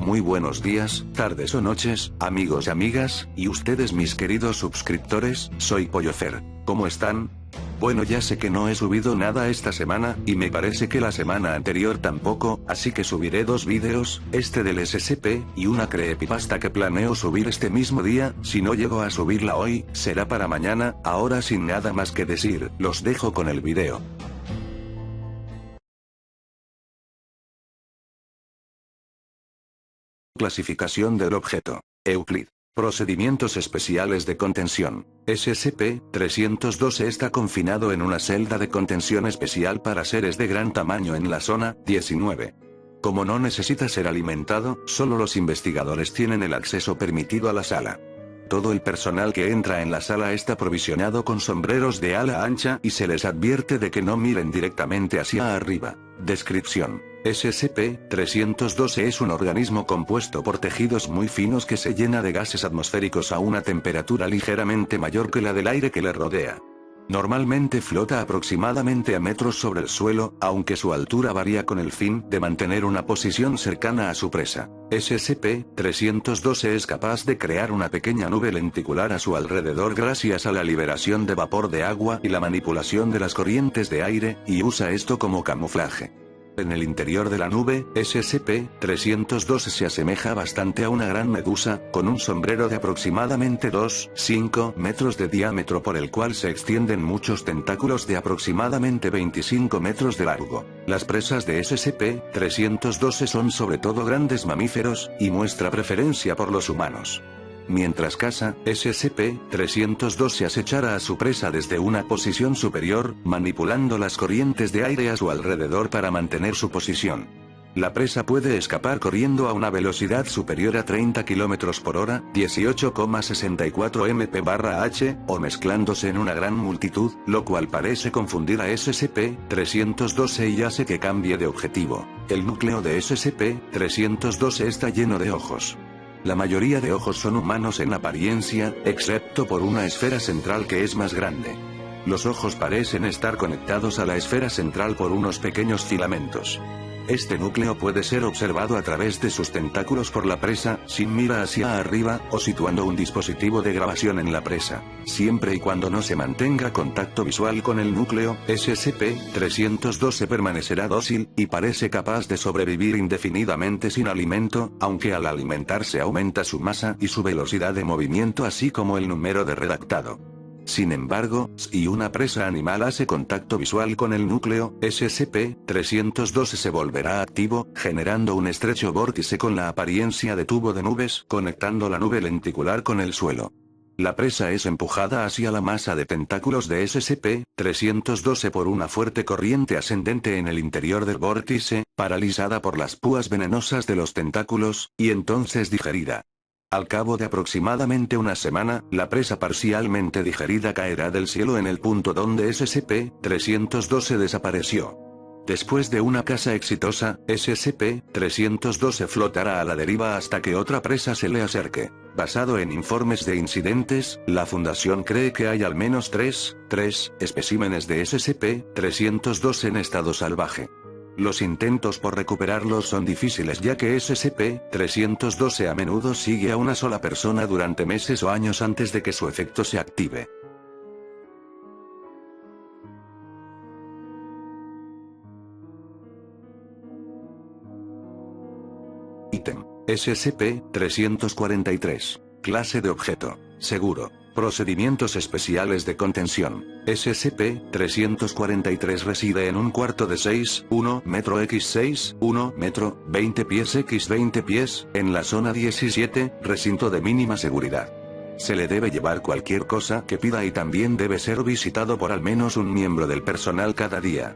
Muy buenos días, tardes o noches, amigos y amigas, y ustedes mis queridos suscriptores, soy Pollofer. ¿Cómo están? Bueno, ya sé que no he subido nada esta semana, y me parece que la semana anterior tampoco, así que subiré dos vídeos, este del SCP, y una creepypasta que planeo subir este mismo día. Si no llego a subirla hoy, será para mañana. Ahora sin nada más que decir, los dejo con el video. Clasificación del objeto. Euclid. Procedimientos especiales de contención. SCP-312 está confinado en una celda de contención especial para seres de gran tamaño en la zona 19. Como no necesita ser alimentado, solo los investigadores tienen el acceso permitido a la sala. Todo el personal que entra en la sala está provisionado con sombreros de ala ancha y se les advierte de que no miren directamente hacia arriba. Descripción. SCP-312 es un organismo compuesto por tejidos muy finos que se llena de gases atmosféricos a una temperatura ligeramente mayor que la del aire que le rodea. Normalmente flota aproximadamente a metros sobre el suelo, aunque su altura varía con el fin de mantener una posición cercana a su presa. SCP-312 es capaz de crear una pequeña nube lenticular a su alrededor gracias a la liberación de vapor de agua y la manipulación de las corrientes de aire, y usa esto como camuflaje. En el interior de la nube, SCP-312 se asemeja bastante a una gran medusa, con un sombrero de aproximadamente 2,5 metros de diámetro por el cual se extienden muchos tentáculos de aproximadamente 25 metros de largo. Las presas de SCP-312 son sobre todo grandes mamíferos, y muestra preferencia por los humanos. Mientras caza, SCP-312 acechará a su presa desde una posición superior, manipulando las corrientes de aire a su alrededor para mantener su posición. La presa puede escapar corriendo a una velocidad superior a 30 km por hora, 18,64 mph, o mezclándose en una gran multitud, lo cual parece confundir a SCP-312 y hace que cambie de objetivo. El núcleo de SCP-312 está lleno de ojos. La mayoría de ojos son humanos en apariencia, excepto por una esfera central que es más grande. Los ojos parecen estar conectados a la esfera central por unos pequeños filamentos. Este núcleo puede ser observado a través de sus tentáculos por la presa, sin mira hacia arriba, o situando un dispositivo de grabación en la presa. Siempre y cuando no se mantenga contacto visual con el núcleo, SCP-312 permanecerá dócil, y parece capaz de sobrevivir indefinidamente sin alimento, aunque al alimentarse aumenta su masa y su velocidad de movimiento así como el número de redactado. Sin embargo, si una presa animal hace contacto visual con el núcleo, SCP-312 se volverá activo, generando un estrecho vórtice con la apariencia de tubo de nubes, conectando la nube lenticular con el suelo. La presa es empujada hacia la masa de tentáculos de SCP-312 por una fuerte corriente ascendente en el interior del vórtice, paralizada por las púas venenosas de los tentáculos, y entonces digerida. Al cabo de aproximadamente una semana, la presa parcialmente digerida caerá del cielo en el punto donde SCP-312 desapareció. Después de una caza exitosa, SCP-312 flotará a la deriva hasta que otra presa se le acerque. Basado en informes de incidentes, la Fundación cree que hay al menos tres especímenes de SCP-312 en estado salvaje. Los intentos por recuperarlos son difíciles ya que SCP-312 a menudo sigue a una sola persona durante meses o años antes de que su efecto se active. Ítem. SCP-343. Clase de objeto. Seguro. Procedimientos especiales de contención. SCP-343 reside en un cuarto de 6,1 metro x 6,1 metro, 20 pies x 20 pies, en la zona 17, recinto de mínima seguridad. Se le debe llevar cualquier cosa que pida y también debe ser visitado por al menos un miembro del personal cada día.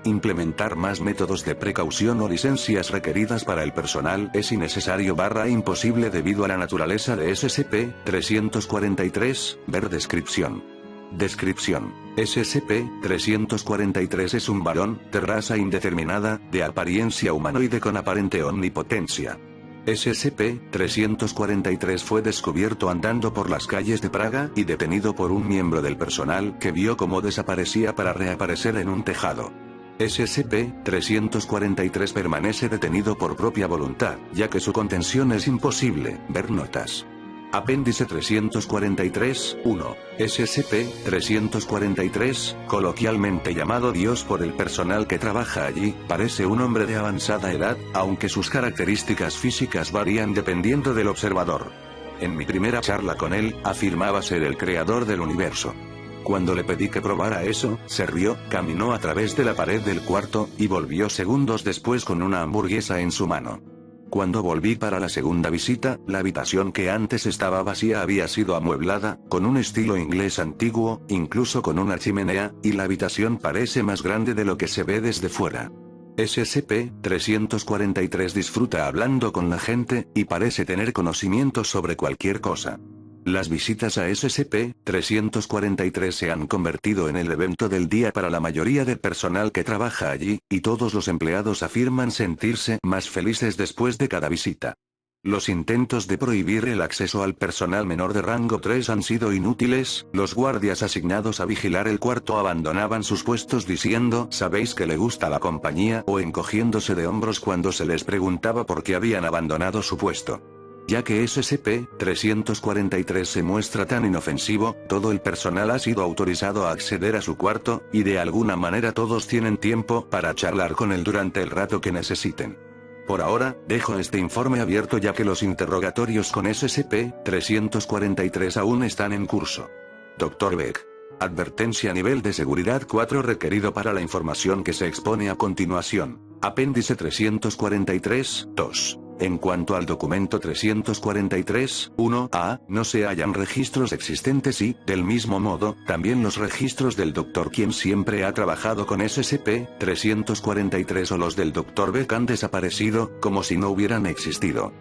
Implementar más métodos de precaución o licencias requeridas para el personal es innecesario / imposible debido a la naturaleza de SCP-343, ver descripción. Descripción. SCP-343 es un varón, de raza indeterminada, de apariencia humanoide con aparente omnipotencia. SCP-343 fue descubierto andando por las calles de Praga y detenido por un miembro del personal que vio cómo desaparecía para reaparecer en un tejado. SCP-343 permanece detenido por propia voluntad, ya que su contención es imposible. Ver notas. Apéndice 343, 1. SCP-343, coloquialmente llamado Dios por el personal que trabaja allí, parece un hombre de avanzada edad, aunque sus características físicas varían dependiendo del observador. En mi primera charla con él, afirmaba ser el creador del universo. Cuando le pedí que probara eso, se rió, caminó a través de la pared del cuarto, y volvió segundos después con una hamburguesa en su mano. Cuando volví para la segunda visita, la habitación que antes estaba vacía había sido amueblada, con un estilo inglés antiguo, incluso con una chimenea, y la habitación parece más grande de lo que se ve desde fuera. SCP-343 disfruta hablando con la gente, y parece tener conocimientos sobre cualquier cosa. Las visitas a SCP-343 se han convertido en el evento del día para la mayoría del personal que trabaja allí, y todos los empleados afirman sentirse más felices después de cada visita. Los intentos de prohibir el acceso al personal menor de rango 3 han sido inútiles, los guardias asignados a vigilar el cuarto abandonaban sus puestos diciendo «¿Sabéis que le gusta la compañía?» o encogiéndose de hombros cuando se les preguntaba por qué habían abandonado su puesto. Ya que SCP-343 se muestra tan inofensivo, todo el personal ha sido autorizado a acceder a su cuarto, y de alguna manera todos tienen tiempo para charlar con él durante el rato que necesiten. Por ahora, dejo este informe abierto ya que los interrogatorios con SCP-343 aún están en curso. Dr. Beck. Advertencia nivel de seguridad 4 requerido para la información que se expone a continuación. Apéndice 343, 2. En cuanto al documento 343, 1A, no se hallan registros existentes y, del mismo modo, también los registros del Dr. quien siempre ha trabajado con SCP-343 o los del Dr. Beck han desaparecido, como si no hubieran existido.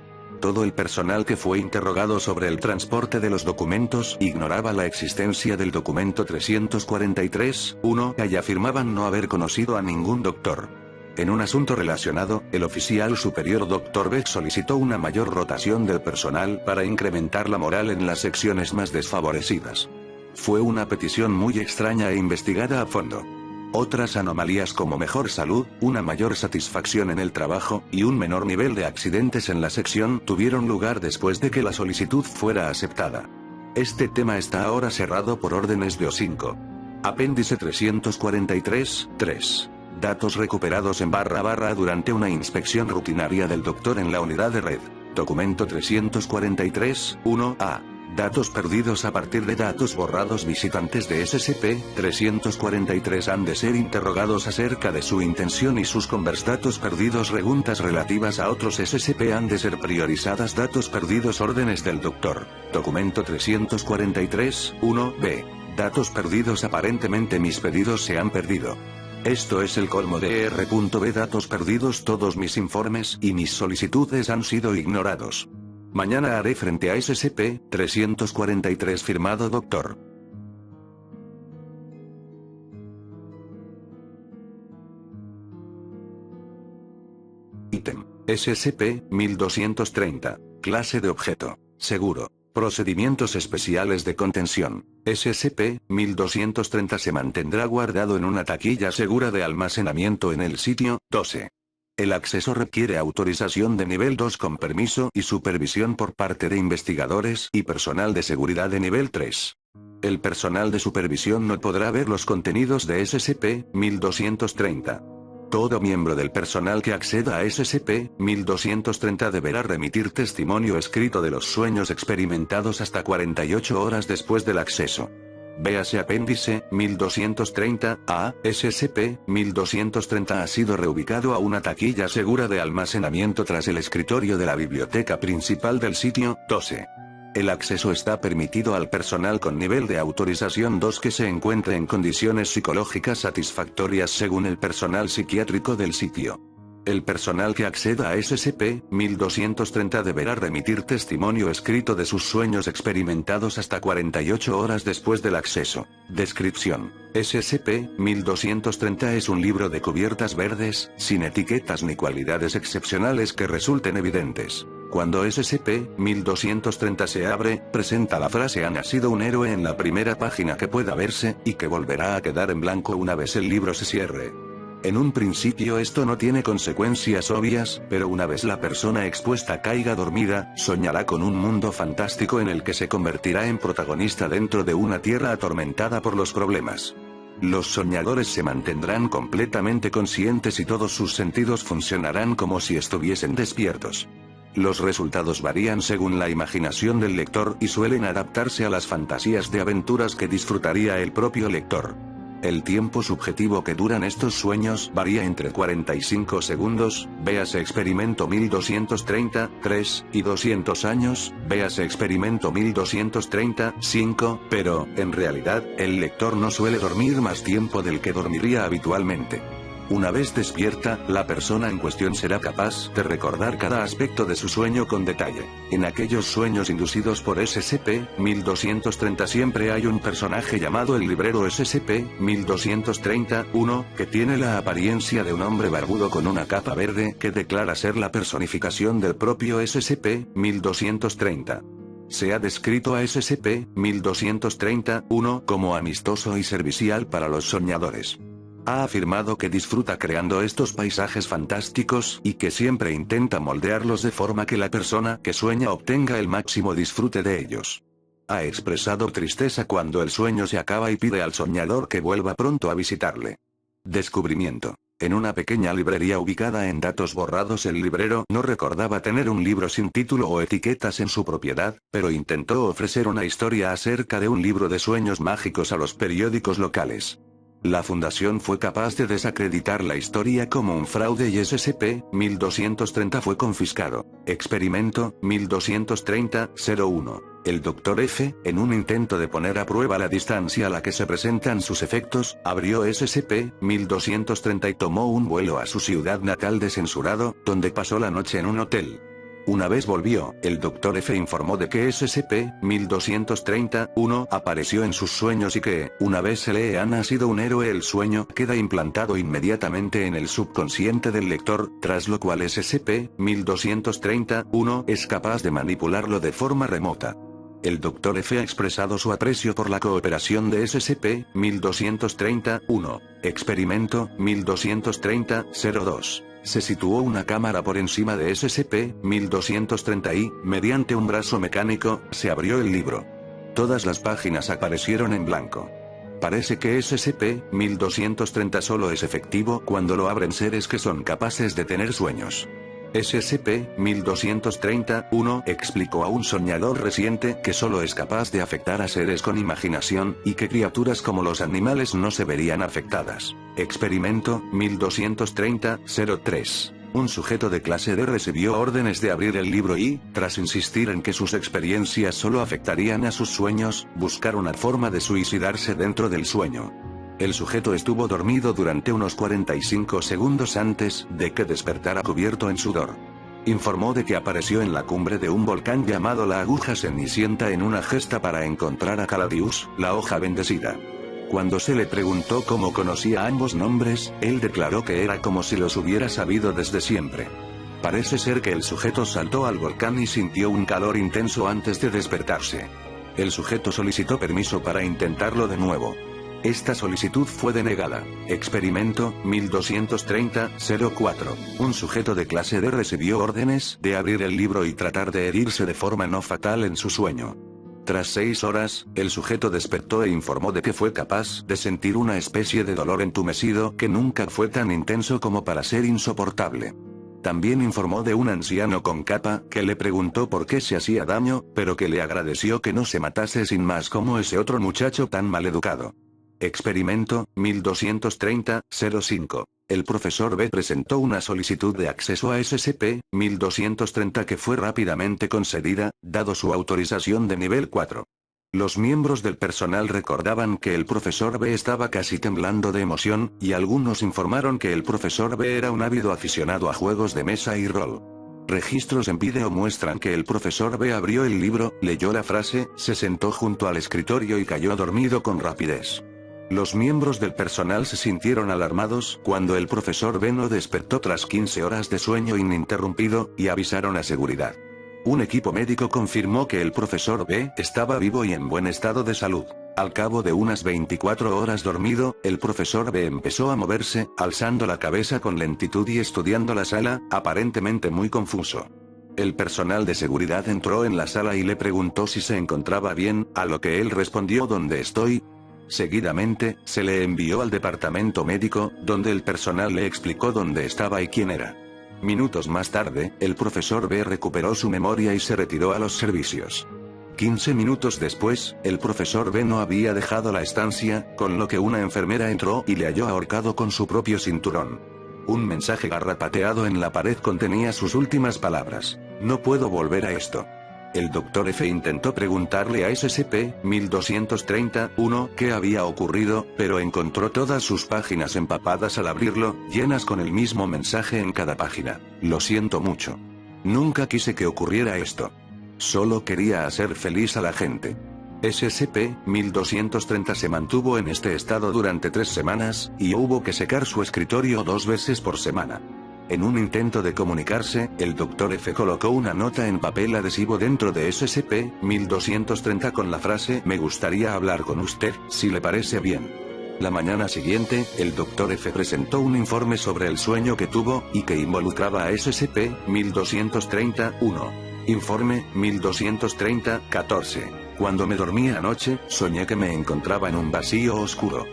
Todo el personal que fue interrogado sobre el transporte de los documentos ignoraba la existencia del documento 343, 1A y afirmaban no haber conocido a ningún doctor. En un asunto relacionado, el oficial superior Dr. Beck solicitó una mayor rotación del personal para incrementar la moral en las secciones más desfavorecidas. Fue una petición muy extraña e investigada a fondo. Otras anomalías como mejor salud, una mayor satisfacción en el trabajo, y un menor nivel de accidentes en la sección tuvieron lugar después de que la solicitud fuera aceptada. Este tema está ahora cerrado por órdenes de O5. Apéndice 343, 3. Datos recuperados en / durante una inspección rutinaria del doctor en la unidad de red. Documento 343, 1A. Datos perdidos a partir de datos borrados. Visitantes de SCP-343 han de ser interrogados acerca de su intención y sus datos perdidos. Preguntas relativas a otros SCP han de ser priorizadas. Datos perdidos. Órdenes del doctor. Documento 343, 1B. Datos perdidos. Aparentemente mis pedidos se han perdido. Esto es el colmo de R.B. Datos perdidos. Todos mis informes y mis solicitudes han sido ignorados. Mañana haré frente a SCP-343 firmado Dr. Ítem. SCP-1230. Clase de objeto. Seguro. Procedimientos especiales de contención. SCP-1230 se mantendrá guardado en una taquilla segura de almacenamiento en el sitio 12. El acceso requiere autorización de nivel 2 con permiso y supervisión por parte de investigadores y personal de seguridad de nivel 3. El personal de supervisión no podrá ver los contenidos de SCP-1230. Todo miembro del personal que acceda a SCP-1230 deberá remitir testimonio escrito de los sueños experimentados hasta 48 horas después del acceso. Véase apéndice 1230-A. SCP-1230 ha sido reubicado a una taquilla segura de almacenamiento tras el escritorio de la biblioteca principal del sitio 12. El acceso está permitido al personal con nivel de autorización 2 que se encuentre en condiciones psicológicas satisfactorias según el personal psiquiátrico del sitio. El personal que acceda a SCP-1230 deberá remitir testimonio escrito de sus sueños experimentados hasta 48 horas después del acceso. Descripción. SCP-1230 es un libro de cubiertas verdes, sin etiquetas ni cualidades excepcionales que resulten evidentes. Cuando SCP-1230 se abre, presenta la frase «Ha nacido un héroe» en la primera página que pueda verse, y que volverá a quedar en blanco una vez el libro se cierre. En un principio esto no tiene consecuencias obvias, pero una vez la persona expuesta caiga dormida, soñará con un mundo fantástico en el que se convertirá en protagonista dentro de una tierra atormentada por los problemas. Los soñadores se mantendrán completamente conscientes y todos sus sentidos funcionarán como si estuviesen despiertos. Los resultados varían según la imaginación del lector y suelen adaptarse a las fantasías de aventuras que disfrutaría el propio lector. El tiempo subjetivo que duran estos sueños varía entre 45 segundos, véase experimento 1230, 3, y 200 años, véase experimento 1230, 5, pero, en realidad, el lector no suele dormir más tiempo del que dormiría habitualmente. Una vez despierta, la persona en cuestión será capaz de recordar cada aspecto de su sueño con detalle. En aquellos sueños inducidos por SCP-1230 siempre hay un personaje llamado el librero SCP-1230-1, que tiene la apariencia de un hombre barbudo con una capa verde que declara ser la personificación del propio SCP-1230. Se ha descrito a SCP-1230-1 como amistoso y servicial para los soñadores. Ha afirmado que disfruta creando estos paisajes fantásticos y que siempre intenta moldearlos de forma que la persona que sueña obtenga el máximo disfrute de ellos. Ha expresado tristeza cuando el sueño se acaba y pide al soñador que vuelva pronto a visitarle. Descubrimiento. En una pequeña librería ubicada en datos borrados, el librero no recordaba tener un libro sin título o etiquetas en su propiedad, pero intentó ofrecer una historia acerca de un libro de sueños mágicos a los periódicos locales. La fundación fue capaz de desacreditar la historia como un fraude y SCP-1230 fue confiscado. Experimento 1230-01. El Dr. F, en un intento de poner a prueba la distancia a la que se presentan sus efectos, abrió SCP-1230 y tomó un vuelo a su ciudad natal descensurado, donde pasó la noche en un hotel. Una vez volvió, el Dr. F informó de que SCP-1230-1 apareció en sus sueños y que, una vez se le ha nacido un héroe, el sueño queda implantado inmediatamente en el subconsciente del lector, tras lo cual SCP-1230-1 es capaz de manipularlo de forma remota. El Dr. F ha expresado su aprecio por la cooperación de SCP-1230-1. Experimento 1230-02. Se situó una cámara por encima de SCP-1230 y, mediante un brazo mecánico, se abrió el libro. Todas las páginas aparecieron en blanco. Parece que SCP-1230 solo es efectivo cuando lo abren seres que son capaces de tener sueños. SCP-1230-1 explicó a un soñador reciente que solo es capaz de afectar a seres con imaginación, y que criaturas como los animales no se verían afectadas. Experimento 1230-03. Un sujeto de clase D recibió órdenes de abrir el libro y, tras insistir en que sus experiencias solo afectarían a sus sueños, buscar una forma de suicidarse dentro del sueño. El sujeto estuvo dormido durante unos 45 segundos antes de que despertara cubierto en sudor. Informó de que apareció en la cumbre de un volcán llamado la Aguja Cenicienta en una gesta para encontrar a Caladius, la hoja bendecida. Cuando se le preguntó cómo conocía ambos nombres, él declaró que era como si los hubiera sabido desde siempre. Parece ser que el sujeto saltó al volcán y sintió un calor intenso antes de despertarse. El sujeto solicitó permiso para intentarlo de nuevo. Esta solicitud fue denegada. Experimento 1230-04. Un sujeto de clase D recibió órdenes de abrir el libro y tratar de herirse de forma no fatal en su sueño. Tras 6 horas, el sujeto despertó e informó de que fue capaz de sentir una especie de dolor entumecido que nunca fue tan intenso como para ser insoportable. También informó de un anciano con capa que le preguntó por qué se hacía daño, pero que le agradeció que no se matase sin más como ese otro muchacho tan maleducado. Experimento 1230-05. El profesor B presentó una solicitud de acceso a SCP-1230 que fue rápidamente concedida, dado su autorización de nivel 4. Los miembros del personal recordaban que el profesor B estaba casi temblando de emoción, y algunos informaron que el profesor B era un ávido aficionado a juegos de mesa y rol. Registros en vídeo muestran que el profesor B abrió el libro, leyó la frase, se sentó junto al escritorio y cayó dormido con rapidez. Los miembros del personal se sintieron alarmados cuando el profesor B no despertó tras 15 horas de sueño ininterrumpido, y avisaron a seguridad. Un equipo médico confirmó que el profesor B estaba vivo y en buen estado de salud. Al cabo de unas 24 horas dormido, el profesor B empezó a moverse, alzando la cabeza con lentitud y estudiando la sala, aparentemente muy confuso. El personal de seguridad entró en la sala y le preguntó si se encontraba bien, a lo que él respondió ¿dónde estoy? Seguidamente, se le envió al departamento médico, donde el personal le explicó dónde estaba y quién era. Minutos más tarde, el profesor B recuperó su memoria y se retiró a los servicios. 15 minutos después, el profesor B no había dejado la estancia, con lo que una enfermera entró y le halló ahorcado con su propio cinturón. Un mensaje garrapateado en la pared contenía sus últimas palabras: no puedo volver a esto. El Dr. F intentó preguntarle a SCP-1231 qué había ocurrido, pero encontró todas sus páginas empapadas al abrirlo, llenas con el mismo mensaje en cada página. Lo siento mucho. Nunca quise que ocurriera esto. Solo quería hacer feliz a la gente. SCP-1230 se mantuvo en este estado durante 3 semanas, y hubo que secar su escritorio 2 veces por semana. En un intento de comunicarse, el Dr. F colocó una nota en papel adhesivo dentro de SCP-1230 con la frase «Me gustaría hablar con usted, si le parece bien». La mañana siguiente, el Dr. F presentó un informe sobre el sueño que tuvo, y que involucraba a SCP-1230-1. Informe 1230-14. Cuando me dormía anoche, soñé que me encontraba en un vacío oscuro.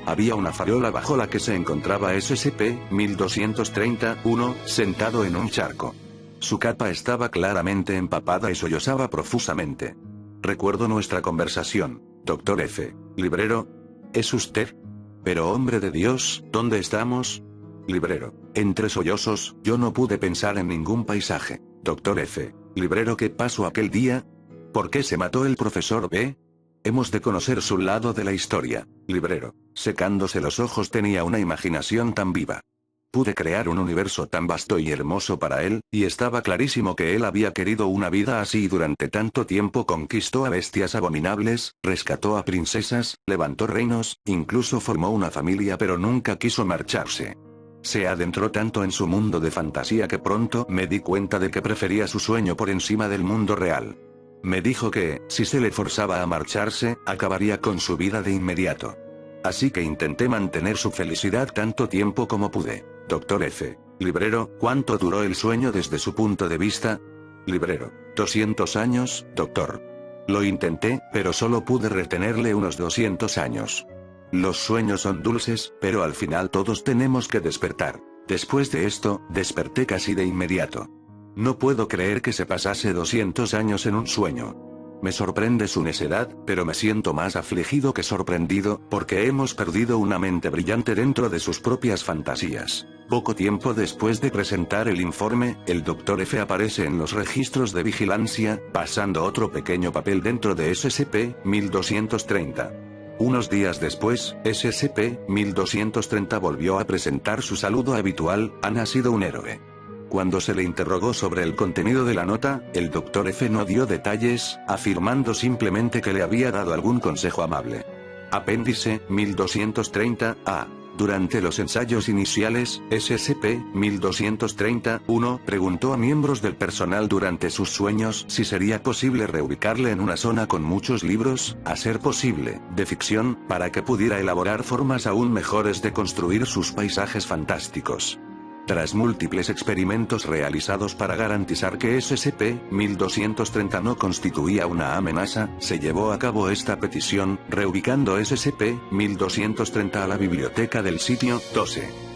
Había una farola bajo la que se encontraba SCP-1230-1, sentado en un charco. Su capa estaba claramente empapada y sollozaba profusamente. Recuerdo nuestra conversación. Dr. F. Librero. ¿Es usted? Pero hombre de Dios, ¿dónde estamos? Librero. Entre sollozos, yo no pude pensar en ningún paisaje. Dr. F. Librero, ¿qué pasó aquel día? ¿Por qué se mató el profesor B? Hemos de conocer su lado de la historia. Librero. Secándose los ojos, tenía una imaginación tan viva. Pude crear un universo tan vasto y hermoso para él, y estaba clarísimo que él había querido una vida así durante tanto tiempo. Conquistó a bestias abominables, rescató a princesas, levantó reinos, incluso formó una familia, pero nunca quiso marcharse. Se adentró tanto en su mundo de fantasía que pronto me di cuenta de que prefería su sueño por encima del mundo real. Me dijo que, si se le forzaba a marcharse, acabaría con su vida de inmediato. Así que intenté mantener su felicidad tanto tiempo como pude. Dr. F. Librero, ¿cuánto duró el sueño desde su punto de vista? Librero. 200 años, doctor. Lo intenté, pero solo pude retenerle unos 200 años. Los sueños son dulces, pero al final todos tenemos que despertar. Después de esto, desperté casi de inmediato. No puedo creer que se pasase 200 años en un sueño. Me sorprende su necedad, pero me siento más afligido que sorprendido, porque hemos perdido una mente brillante dentro de sus propias fantasías. Poco tiempo después de presentar el informe, el Dr. F aparece en los registros de vigilancia, pasando otro pequeño papel dentro de SCP-1230. Unos días después, SCP-1230 volvió a presentar su saludo habitual: «Han nacido un héroe». Cuando se le interrogó sobre el contenido de la nota, el Dr. F no dio detalles, afirmando simplemente que le había dado algún consejo amable. Apéndice 1230-A. Durante los ensayos iniciales, SCP-1230-1 preguntó a miembros del personal durante sus sueños si sería posible reubicarle en una zona con muchos libros, a ser posible, de ficción, para que pudiera elaborar formas aún mejores de construir sus paisajes fantásticos. Tras múltiples experimentos realizados para garantizar que SCP-1230 no constituía una amenaza, se llevó a cabo esta petición, reubicando SCP-1230 a la biblioteca del sitio 12.